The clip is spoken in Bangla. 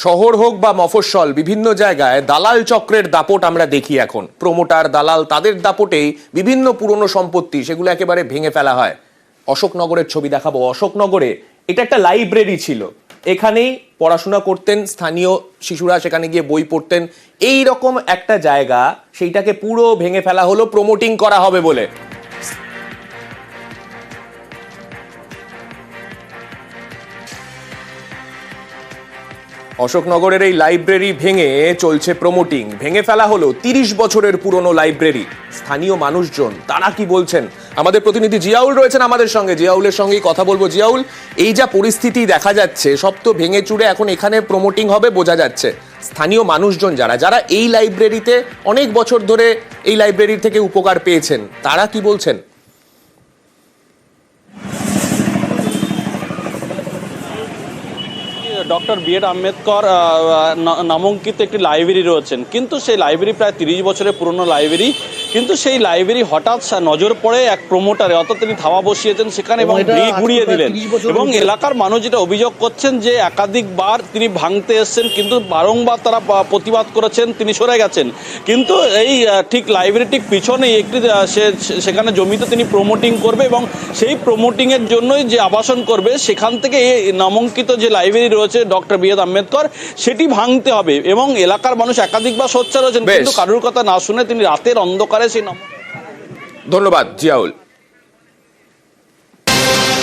শহর হোক বা মফস্বল, বিভিন্ন জায়গায় দালাল চক্রের দাপট আমরা দেখি। এখন প্রমোটার, দালাল, তাদের দাপটেই বিভিন্ন পুরনো সম্পত্তি সেগুলো একেবারে ভেঙে ফেলা হয়। অশোকনগরের ছবি দেখাবো। অশোকনগরে এটা একটা লাইব্রেরি ছিল, এখানেই পড়াশোনা করতেন স্থানীয় শিশুরা, সেখানে গিয়ে বই পড়তেন। এই রকম একটা জায়গা, সেইটাকে পুরো ভেঙে ফেলা হলো প্রমোটিং করা হবে বলে। অশোকনগরের এই লাইব্রেরি ভেঙে চলছে প্রমোটিং। ভেঙে ফেলা হলো 30 বছরের পুরনো লাইব্রেরি। স্থানীয় মানুষজন তারা কি বলছেন, আমাদের প্রতিনিধি জিয়াউল রয়েছেন আমাদের সঙ্গে। জিয়াউলের সঙ্গেই কথা বলবো। জিয়াউল, এই যা পরিস্থিতি দেখা যাচ্ছে, সব তো ভেঙে চুরে এখন এখানে প্রমোটিং হবে বোঝা যাচ্ছে। স্থানীয় মানুষজন যারা এই লাইব্রেরিতে অনেক বছর ধরে এই লাইব্রেরি থেকে উপকার পেয়েছেন, তারা কি বলছেন? Doctor B.R.. আম্বেদকর নামাঙ্কিত একটি লাইব্রেরি রয়েছেন, কিন্তু সেই লাইব্রেরি প্রায় 30 বছরের পুরনো লাইব্রেরি। কিন্তু সেই লাইব্রেরি হঠাৎ নজর পড়ে এক প্রমোটারে, অর্থাৎ তিনি ধাওয়া বসিয়েছেন সেখানে এবং ঘুরিয়ে দিলেন। এবং এলাকার মানুষ যেটা অভিযোগ করছেন যে একাধিকবার তিনি ভাঙতে এসছেন, কিন্তু বারংবার তারা প্রতিবাদ করেছেন, তিনি সরে গেছেন। কিন্তু এই ঠিক লাইব্রেরি ঠিক পিছনেই একটি সেখানে জমিতে তিনি প্রমোটিং করবে এবং সেই প্রমোটিংয়ের জন্যই যে আবাসন করবে, সেখান থেকে এই নামাঙ্কিত যে লাইব্রেরি রয়েছে ডক্টর বি.আর. আম্বেদকর, সেটি ভাঙতে হবে। এবং এলাকার মানুষ একাধিকবার সোচ্চার হয়েছেন, কিন্তু কারোর কথা না শুনে তিনি রাতের অন্ধকারে সেই ধন্যবাদ জিয়াউল।